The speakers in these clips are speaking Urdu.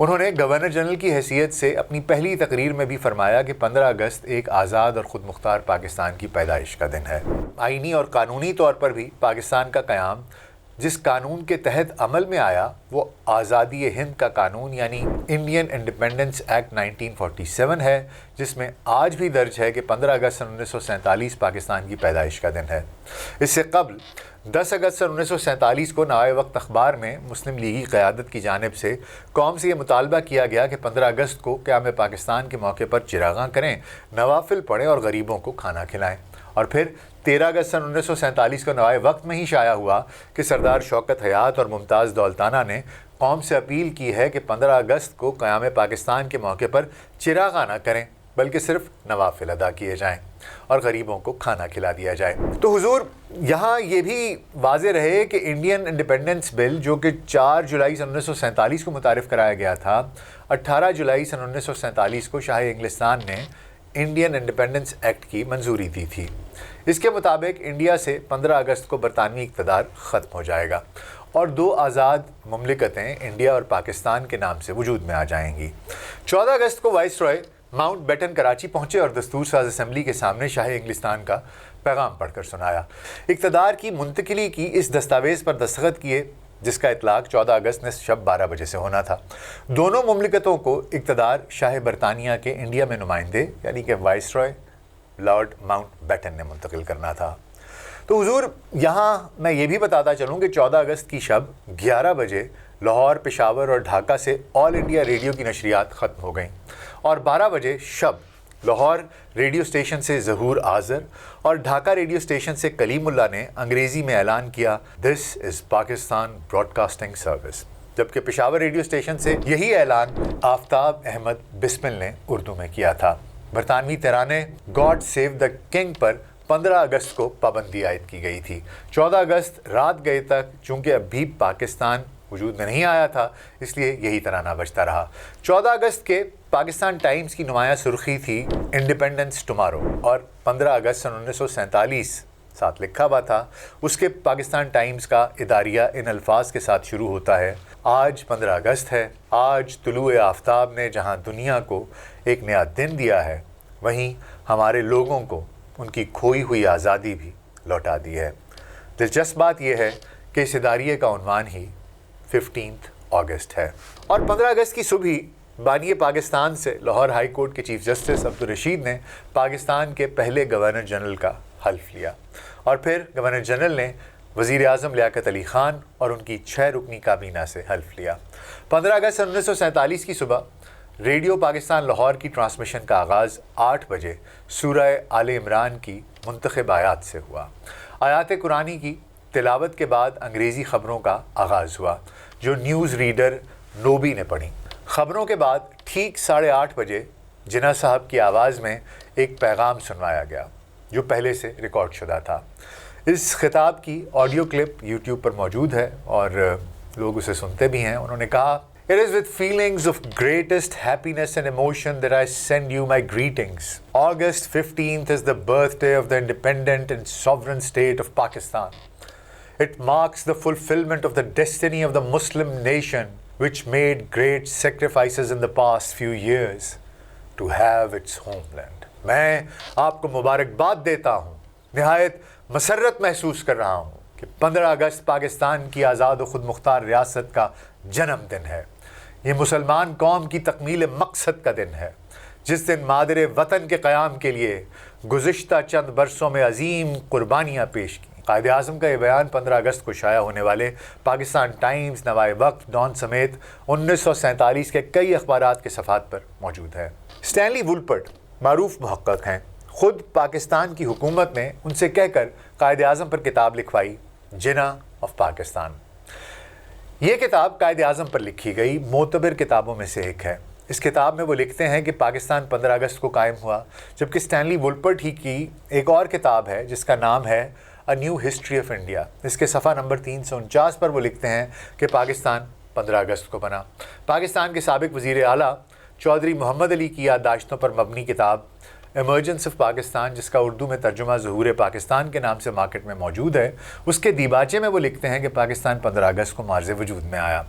انہوں نے گورنر جنرل کی حیثیت سے اپنی پہلی تقریر میں بھی فرمایا کہ 15 اگست ایک آزاد اور خود مختار پاکستان کی پیدائش کا دن ہے۔ آئینی اور قانونی طور پر بھی پاکستان کا قیام جس قانون کے تحت عمل میں آیا وہ آزادی ہند کا قانون یعنی انڈین انڈیپینڈنس ایکٹ 1947 ہے، جس میں آج بھی درج ہے کہ 15 اگست 1947 پاکستان کی پیدائش کا دن ہے۔ اس سے قبل 10 اگست 1947 کو نوائے وقت اخبار میں مسلم لیگی قیادت کی جانب سے قوم سے یہ مطالبہ کیا گیا کہ 15 اگست کو قیام پاکستان کے موقع پر چراغاں کریں، نوافل پڑھیں اور غریبوں کو کھانا کھلائیں۔ اور پھر 13 اگست 1947 کو نوائے وقت میں ہی شائع ہوا کہ سردار شوکت حیات اور ممتاز دولتانہ نے قوم سے اپیل کی ہے کہ 15 اگست کو قیام پاکستان کے موقع پر چراغاں نہ کریں بلکہ صرف نوافل ادا کیے جائیں اور غریبوں کو کھانا کھلا دیا جائے۔ تو حضور یہاں یہ بھی واضح رہے کہ انڈین انڈیپینڈنس بل جو کہ 4 جولائی 1947 کو متعارف کرایا گیا تھا، 18 جولائی 1947 کو شاہ انگلستان نے انڈین انڈیپینڈنس ایکٹ کی منظوری دی تھی۔ اس کے مطابق انڈیا سے 15 اگست کو برطانوی اقتدار ختم ہو جائے گا اور 2 آزاد مملکتیں انڈیا اور پاکستان کے نام سے وجود میں آ جائیں گی۔ 14 اگست کو وائس رائے ماؤنٹ بیٹن کراچی پہنچے اور دستور ساز اسمبلی کے سامنے شاہ انگلستان کا پیغام پڑھ کر سنایا۔ اقتدار کی منتقلی کی اس دستاویز پر دستخط کیے جس کا اطلاق 14 اگست نے شب 12 بجے سے ہونا تھا۔ دونوں مملکتوں کو اقتدار شاہ برطانیہ کے انڈیا میں نمائندے یعنی کہ وائس رائے لارڈ ماؤنٹ بیٹن نے منتقل کرنا تھا۔ تو حضور یہاں میں یہ بھی بتاتا چلوں کہ 14 اگست کی شب 11 بجے لاہور، پشاور اور ڈھاکہ سے آل انڈیا ریڈیو کی نشریات ختم ہو گئیں اور 12 بجے شب لاہور ریڈیو اسٹیشن سے ظہور آذر اور ڈھاکہ ریڈیو اسٹیشن سے کلیم اللہ نے انگریزی میں اعلان کیا دس از پاکستان براڈ کاسٹنگ سروس، جبکہ پشاور ریڈیو اسٹیشن سے یہی اعلان آفتاب احمد بسمل نے اردو میں کیا تھا۔ برطانوی ترانے گاڈ سیو دا کنگ پر 15 اگست کو پابندی عائد کی گئی تھی۔ 14 اگست رات گئے تک چونکہ اب بھی پاکستان وجود میں نہیں آیا تھا اس لیے یہی ترانہ بجتا رہا۔ 14 اگست کے پاکستان ٹائمز کی نمایاں سرخی تھی انڈیپینڈنس ٹمارو اور 15 اگست سن 1947 ساتھ لکھا ہوا تھا۔ اس کے پاکستان ٹائمز کا اداریہ ان الفاظ کے ساتھ شروع ہوتا ہے، آج 15 اگست ہے، آج طلوع آفتاب نے جہاں دنیا کو ایک نیا دن دیا ہے وہیں ہمارے لوگوں کو ان کی کھوئی ہوئی آزادی بھی لوٹا دی ہے۔ دلچسپ بات یہ ہے کہ اس اداریے کا عنوان ہی 15 اگست ہے۔ اور 15 اگست کی صبح بانی پاکستان سے لاہور ہائی کورٹ کے چیف جسٹس عبدالرشید نے پاکستان کے پہلے گورنر جنرل کا حلف لیا اور پھر گورنر جنرل نے وزیر اعظم لیاقت علی خان اور ان کی 6 رکنی کابینہ سے حلف لیا۔ 15 اگست 1947 کی صبح ریڈیو پاکستان لاہور کی ٹرانسمیشن کا آغاز 8 بجے سورہ آل عمران کی منتخب آیات سے ہوا۔ آیات قرآنی کی تلاوت کے بعد انگریزی خبروں کا آغاز ہوا جو نیوز ریڈر نوبی نے پڑھی۔ خبروں کے بعد ٹھیک 8:30 بجے جناح صاحب کی آواز میں ایک پیغام سنوایا گیا جو پہلے سے ریکارڈ شدہ تھا۔ اس خطاب کی آڈیو کلپ یوٹیوب پر موجود ہے اور لوگ اسے سنتے بھی ہیں۔ انہوں نے کہا It is with feelings of greatest happiness and emotion that I send you my greetings. August 15th is the birthday of the independent and sovereign state of Pakistan. It marks the fulfillment of the destiny of the Muslim nation which made great sacrifices in the past few years to have its homeland. میں آپ کو مبارکباد دیتا ہوں، نہایت مسرت محسوس کر رہا ہوں کہ 15 اگست پاکستان کی آزاد و خود مختار ریاست کا جنم دن ہے۔ یہ مسلمان قوم کی تکمیل مقصد کا دن ہے، جس دن مادر وطن کے قیام کے لیے گزشتہ چند برسوں میں عظیم قربانیاں پیش کی۔ قائد اعظم کا یہ بیان 15 اگست کو شائع ہونے والے پاکستان ٹائمز، نوائے وقت، ڈان سمیت 1947 کے کئی اخبارات کے صفحات پر موجود ہے۔ اسٹینلی وولپرٹ معروف محقق ہیں، خود پاکستان کی حکومت نے ان سے کہہ کر قائد اعظم پر کتاب لکھوائی، جناح آف پاکستان۔ یہ کتاب قائد اعظم پر لکھی گئی معتبر کتابوں میں سے ایک ہے۔ اس کتاب میں وہ لکھتے ہیں کہ پاکستان 15 اگست کو قائم ہوا، جبکہ اسٹینلی وولپرٹ ہی کی ایک اور کتاب ہے جس کا نام ہے A New History of India۔ اس کے صفحہ نمبر 349 پر وہ لکھتے ہیں کہ پاکستان 15 اگست کو بنا۔ پاکستان کے سابق وزیر اعلیٰ چودھری محمد علی کی یادداشتوں پر مبنی کتاب ایمرجنس آف پاکستان، جس کا اردو میں ترجمہ ظہور پاکستان کے نام سے مارکیٹ میں موجود ہے، اس کے دیباچے میں وہ لکھتے ہیں کہ پاکستان 15 اگست کو مارز وجود میں آیا۔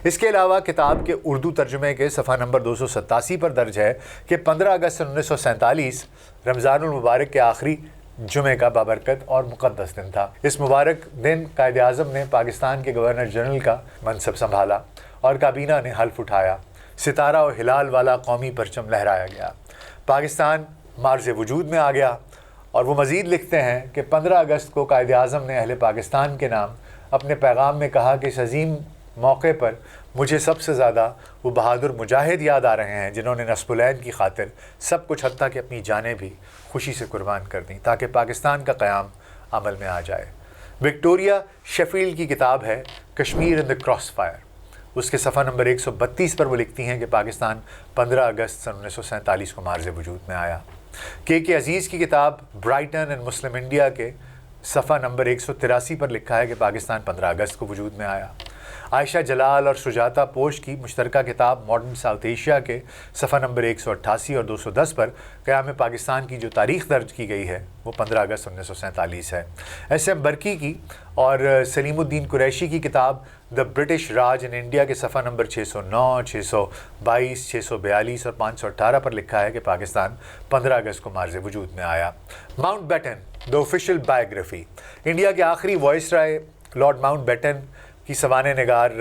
اس کے علاوہ کتاب کے اردو ترجمے کے صفحہ نمبر 287 پر درج ہے کہ 15 اگست 1947 رمضان المبارک کے آخری جمعے کا بابرکت اور مقدس دن تھا۔ اس مبارک دن قائد اعظم نے پاکستان کے گورنر جنرل کا منصب سنبھالا اور کابینہ نے حلف اٹھایا۔ ستارہ و ہلال والا قومی پرچم لہرایا گیا۔ پاکستان مارز وجود میں آ گیا۔ اور وہ مزید لکھتے ہیں کہ 15 اگست کو قائد اعظم نے اہل پاکستان کے نام اپنے پیغام میں کہا کہ اس عظیم موقع پر مجھے سب سے زیادہ وہ بہادر مجاہد یاد آ رہے ہیں جنہوں نے نصب العین کی خاطر سب کچھ حتیٰ کہ اپنی جانیں بھی خوشی سے قربان کر دیں تاکہ پاکستان کا قیام عمل میں آ جائے۔ وکٹوریا شیفیلڈ کی کتاب ہے کشمیر ان دا کراس فائر، اس کے صفحہ نمبر 132 پر وہ لکھتی ہیں کہ پاکستان 15 اگست 1947 کو مارز وجود میں آیا۔ کے عزیز کی کتاب برائٹن اینڈ مسلم انڈیا کے صفحہ نمبر 183 پر لکھا ہے کہ پاکستان 15 اگست کو وجود میں آیا۔ عائشہ جلال اور سجاتا پوش کی مشترکہ کتاب ماڈرن ساؤتھ ایشیا کے صفحہ نمبر 188 اور 210 پر قیام پاکستان کی جو تاریخ درج کی گئی ہے وہ 15 اگست 1947 ہے۔ ایس ایم برکی کی اور سلیم الدین قریشی کی کتاب the British Raj in India کے صفحہ نمبر 609، 622، 642 اور 518 پر لکھا ہے کہ پاکستان 15 اگست کو مارز وجود میں آیا۔ Mountbatten the official biography, India کے آخری viceroy Lord Mountbatten کی سوانح نگار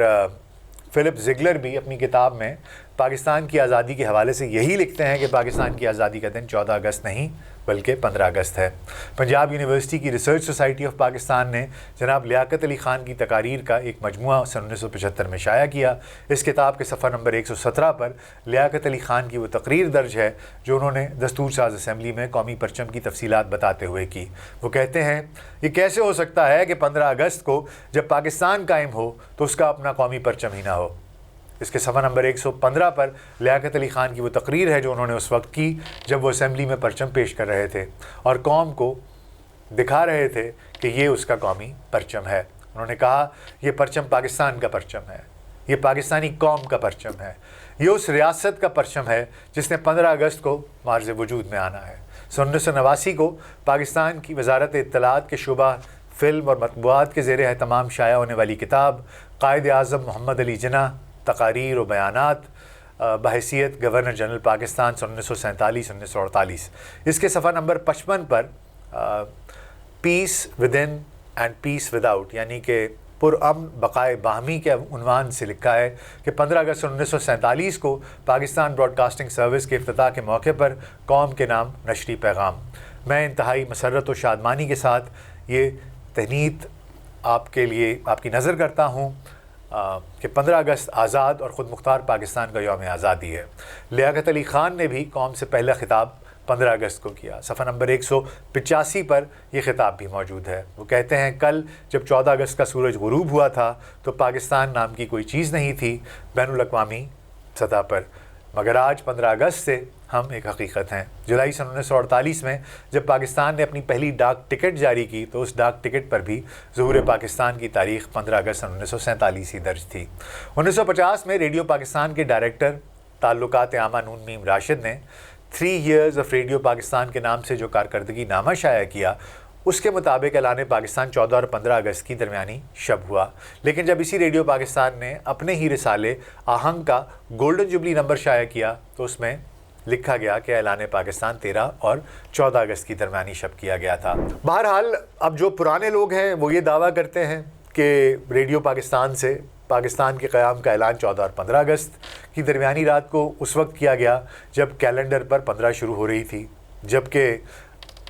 فلپ زگلر بھی اپنی کتاب میں پاکستان کی آزادی کے حوالے سے یہی لکھتے ہیں کہ پاکستان کی آزادی کا دن 14 اگست نہیں بلکہ 15 اگست ہے۔ پنجاب یونیورسٹی کی ریسرچ سوسائٹی آف پاکستان نے جناب لیاقت علی خان کی تقاریر کا ایک مجموعہ سن 1975 میں شائع کیا۔ اس کتاب کے صفحہ نمبر 117 پر لیاقت علی خان کی وہ تقریر درج ہے جو انہوں نے دستور ساز اسمبلی میں قومی پرچم کی تفصیلات بتاتے ہوئے کی۔ وہ کہتے ہیں یہ کیسے ہو سکتا ہے کہ 15 اگست کو جب پاکستان قائم ہو تو اس کا اپنا قومی پرچم ہی نہ ہو۔ اس کے صفحہ نمبر 115 پر لیاقت علی خان کی وہ تقریر ہے جو انہوں نے اس وقت کی جب وہ اسمبلی میں پرچم پیش کر رہے تھے اور قوم کو دکھا رہے تھے کہ یہ اس کا قومی پرچم ہے۔ انہوں نے کہا یہ پرچم پاکستان کا پرچم ہے، یہ پاکستانی قوم کا پرچم ہے، یہ اس ریاست کا پرچم ہے جس نے 15 اگست کو مارز وجود میں آنا ہے۔ 1989 کو پاکستان کی وزارت اطلاعات کے شعبہ فلم اور مطبوعات کے زیر اہتمام شائع ہونے والی کتاب قائد اعظم محمد علی جناح تقاریر و بیانات بحیثیت گورنر جنرل پاکستان 1947-1948، اس کے صفحہ نمبر 55 پر peace within and peace without یعنی کہ پرامن بقائے باہمی کے عنوان سے لکھا ہے کہ 15 اگست 1947 کو پاکستان براڈ کاسٹنگ سروس کے افتتاح کے موقع پر قوم کے نام نشری پیغام۔ میں انتہائی مسرت و شادمانی کے ساتھ یہ تہنیت آپ کے لیے آپ کی نظر کرتا ہوں کہ 15 اگست آزاد اور خود مختار پاکستان کا یوم آزادی ہے۔ لیاقت علی خان نے بھی قوم سے پہلا خطاب 15 اگست کو کیا۔ صفحہ نمبر 185 پر یہ خطاب بھی موجود ہے۔ وہ کہتے ہیں کل جب 14 اگست کا سورج غروب ہوا تھا تو پاکستان نام کی کوئی چیز نہیں تھی بین الاقوامی سطح پر، مگر آج 15 اگست سے ہم ایک حقیقت ہیں۔ جولائی سن 1948 میں جب پاکستان نے اپنی پہلی ڈاک ٹکٹ جاری کی تو اس ڈاک ٹکٹ پر بھی ظہور پاکستان کی تاریخ 15 اگست سن 1947 ہی درج تھی۔ 1950 میں ریڈیو پاکستان کے ڈائریکٹر تعلقات عامہ نون میم راشد نے 3 years of ریڈیو پاکستان کے نام سے جو کارکردگی نامہ شائع کیا اس کے مطابق اعلان پاکستان 14 اور 15 اگست کی درمیانی شب ہوا، لیکن جب اسی ریڈیو پاکستان نے اپنے ہی رسالے آہنگ کا گولڈن جوبلی نمبر شائع کیا تو اس میں لکھا گیا کہ اعلان پاکستان 13 اور 14 اگست کی درمیانی شب کیا گیا تھا۔ بہرحال اب جو پرانے لوگ ہیں وہ یہ دعویٰ کرتے ہیں کہ ریڈیو پاکستان سے پاکستان کے قیام کا اعلان 14 اور 15 اگست کی درمیانی رات کو اس وقت کیا گیا جب کیلنڈر پر 15 شروع ہو رہی تھی، جبکہ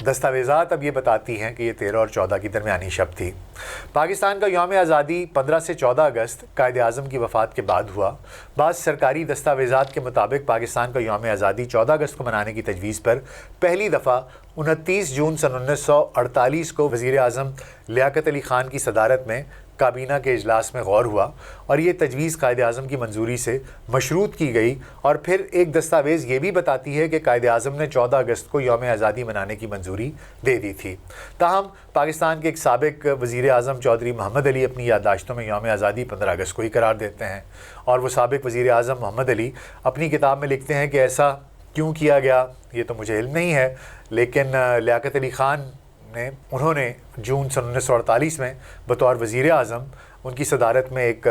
دستاویزات اب یہ بتاتی ہیں کہ یہ 13 اور 14 کی درمیانی شب تھی۔ پاکستان کا یوم آزادی 15 سے 14 اگست قائد اعظم کی وفات کے بعد ہوا۔ بعض سرکاری دستاویزات کے مطابق پاکستان کا یوم آزادی 14 اگست کو منانے کی تجویز پر پہلی دفعہ 29 جون سن 1948 کو وزیر اعظم لیاقت علی خان کی صدارت میں کابینہ کے اجلاس میں غور ہوا اور یہ تجویز قائد اعظم کی منظوری سے مشروط کی گئی، اور پھر ایک دستاویز یہ بھی بتاتی ہے کہ قائد اعظم نے 14 اگست کو یوم آزادی منانے کی منظوری دے دی تھی۔ تاہم پاکستان کے ایک سابق وزیر اعظم چودھری محمد علی اپنی یادداشتوں میں یوم آزادی 15 اگست کو ہی قرار دیتے ہیں، اور وہ سابق وزیر اعظم محمد علی اپنی کتاب میں لکھتے ہیں کہ ایسا کیوں کیا گیا یہ تو مجھے علم نہیں ہے، لیکن لیاقت علی خان انہوں نے جون سن 1948 میں بطور وزیر اعظم ان کی صدارت میں ایک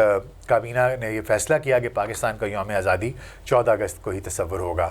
کابینہ نے یہ فیصلہ کیا کہ پاکستان کا یوم آزادی 14 اگست کو ہی تصور ہوگا۔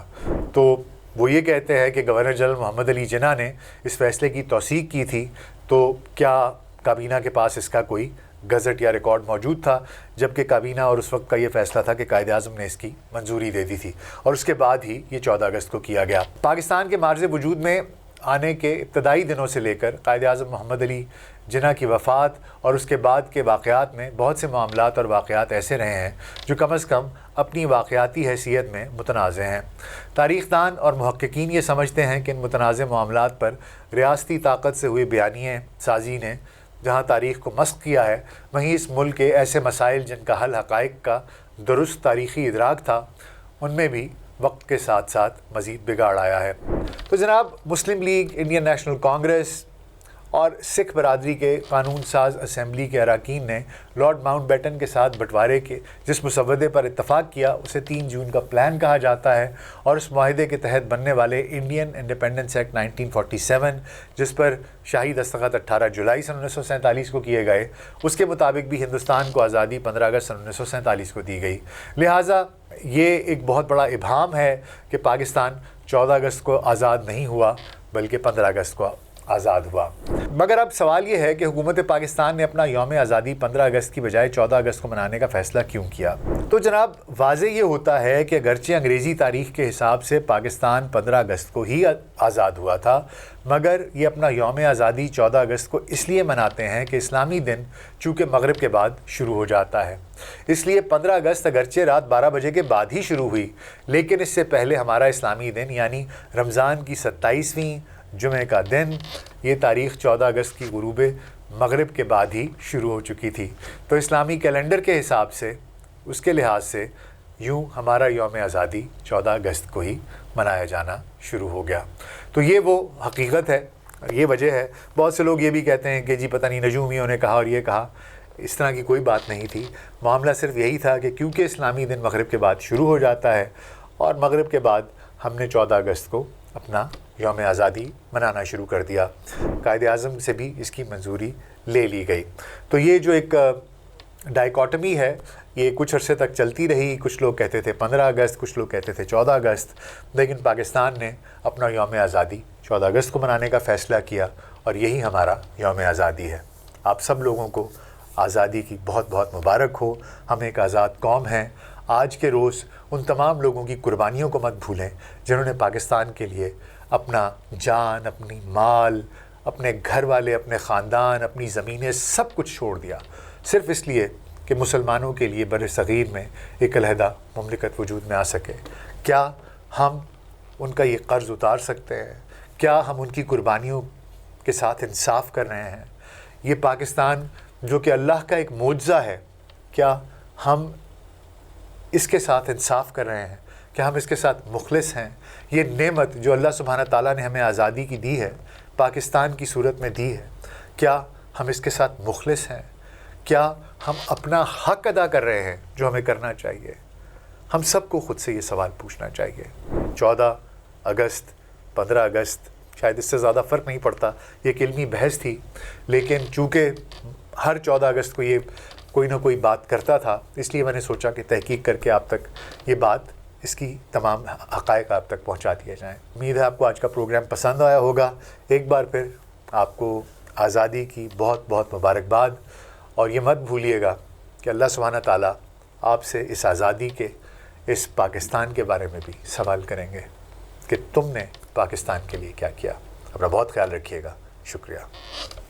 تو وہ یہ کہتے ہیں کہ گورنر جنرل محمد علی جناح نے اس فیصلے کی توثیق کی تھی، تو کیا کابینہ کے پاس اس کا کوئی گزٹ یا ریکارڈ موجود تھا؟ جبکہ کابینہ اور اس وقت کا یہ فیصلہ تھا کہ قائد اعظم نے اس کی منظوری دے دی تھی، اور اس کے بعد ہی یہ 14 اگست کو کیا گیا۔ پاکستان کے معرض وجود میں آنے کے ابتدائی دنوں سے لے کر قائد اعظم محمد علی جناح کی وفات اور اس کے بعد کے واقعات میں بہت سے معاملات اور واقعات ایسے رہے ہیں جو کم از کم اپنی واقعاتی حیثیت میں متنازع ہیں۔ تاریخ دان اور محققین یہ سمجھتے ہیں کہ ان متنازع معاملات پر ریاستی طاقت سے ہوئے بیانیے سازی نے جہاں تاریخ کو مسخ کیا ہے، وہیں اس ملک کے ایسے مسائل جن کا حل حقائق کا درست تاریخی ادراک تھا، ان میں بھی وقت کے ساتھ ساتھ مزید بگاڑ آیا ہے۔ تو جناب، مسلم لیگ، انڈین نیشنل کانگریس اور سکھ برادری کے قانون ساز اسمبلی کے اراکین نے لارڈ ماؤنٹ بیٹن کے ساتھ بٹوارے کے جس مسودے پر اتفاق کیا اسے 3 جون کا پلان کہا جاتا ہے، اور اس معاہدے کے تحت بننے والے انڈین انڈیپینڈنس ایکٹ 1947 جس پر شاہی دستخط 18 جولائی سن 1947 کو کیے گئے، اس کے مطابق بھی ہندوستان کو آزادی 15 اگست سن 1947 کو دی گئی۔ لہٰذا یہ ایک بہت بڑا ابہام ہے کہ پاکستان 14 اگست کو آزاد نہیں ہوا بلکہ 15 اگست کو آزاد ہوا۔ مگر اب سوال یہ ہے کہ حکومت پاکستان نے اپنا یوم آزادی 15 اگست کی بجائے 14 اگست کو منانے کا فیصلہ کیوں کیا؟ تو جناب، واضح یہ ہوتا ہے کہ اگرچہ انگریزی تاریخ کے حساب سے پاکستان 15 اگست کو ہی آزاد ہوا تھا، مگر یہ اپنا یوم آزادی 14 اگست کو اس لیے مناتے ہیں کہ اسلامی دن چونکہ مغرب کے بعد شروع ہو جاتا ہے، اس لیے 15 اگست اگرچہ رات 12 بجے کے بعد ہی شروع ہوئی، لیکن اس سے پہلے ہمارا اسلامی دن یعنی رمضان کی 27ویں جمعہ کا دن، یہ تاریخ 14 اگست کی غروب مغرب کے بعد ہی شروع ہو چکی تھی۔ تو اسلامی کیلنڈر کے حساب سے، اس کے لحاظ سے یوں ہمارا یوم آزادی 14 اگست کو ہی منایا جانا شروع ہو گیا۔ تو یہ وہ حقیقت ہے، یہ وجہ ہے۔ بہت سے لوگ یہ بھی کہتے ہیں کہ جی پتہ نہیں نجومیوں نے کہا اور یہ کہا، اس طرح کی کوئی بات نہیں تھی۔ معاملہ صرف یہی تھا کہ کیونکہ اسلامی دن مغرب کے بعد شروع ہو جاتا ہے، اور مغرب کے بعد ہم نے 14 اگست کو اپنا یوم آزادی منانا شروع کر دیا۔ قائد اعظم سے بھی اس کی منظوری لے لی گئی۔ تو یہ جو ایک ڈائیکاٹمی ہے، یہ کچھ عرصے تک چلتی رہی۔ کچھ لوگ کہتے تھے 15 اگست، کچھ لوگ کہتے تھے 14 اگست، لیکن پاکستان نے اپنا یوم آزادی 14 اگست کو منانے کا فیصلہ کیا، اور یہی ہمارا یوم آزادی ہے۔ آپ سب لوگوں کو آزادی کی بہت بہت مبارک ہو۔ ہم ایک آزاد قوم ہیں۔ آج کے روز ان تمام لوگوں کی قربانیوں کو مت بھولیں جنہوں نے پاکستان کے لیے اپنا جان، اپنی مال، اپنے گھر والے، اپنے خاندان، اپنی زمینیں، سب کچھ چھوڑ دیا، صرف اس لیے کہ مسلمانوں کے لیے بر صغیر میں ایک علیحدہ مملکت وجود میں آ سکے۔ کیا ہم ان کا یہ قرض اتار سکتے ہیں؟ کیا ہم ان کی قربانیوں کے ساتھ انصاف کر رہے ہیں؟ یہ پاکستان جو کہ اللہ کا ایک معجزہ ہے، کیا ہم اس کے ساتھ انصاف کر رہے ہیں؟ کیا ہم اس کے ساتھ مخلص ہیں؟ یہ نعمت جو اللہ سبحانہ تعالیٰ نے ہمیں آزادی کی دی ہے، پاکستان کی صورت میں دی ہے، کیا ہم اس کے ساتھ مخلص ہیں؟ کیا ہم اپنا حق ادا کر رہے ہیں جو ہمیں کرنا چاہیے؟ ہم سب کو خود سے یہ سوال پوچھنا چاہیے۔ 14 اگست، 15 اگست، شاید اس سے زیادہ فرق نہیں پڑتا، یہ ایک علمی بحث تھی، لیکن چونکہ ہر 14 اگست کو یہ کوئی نہ کوئی بات کرتا تھا، اس لیے میں نے سوچا کہ تحقیق کر کے آپ تک یہ بات، اس کی تمام حقائق آپ تک پہنچا دیے جائیں۔ امید ہے آپ کو آج کا پروگرام پسند آیا ہوگا۔ ایک بار پھر آپ کو آزادی کی بہت بہت مبارکباد، اور یہ مت بھولیے گا کہ اللہ سبحانہ تعالیٰ آپ سے اس آزادی کے، اس پاکستان کے بارے میں بھی سوال کریں گے کہ تم نے پاکستان کے لیے کیا کیا۔ اپنا بہت خیال رکھیے گا۔ شکریہ۔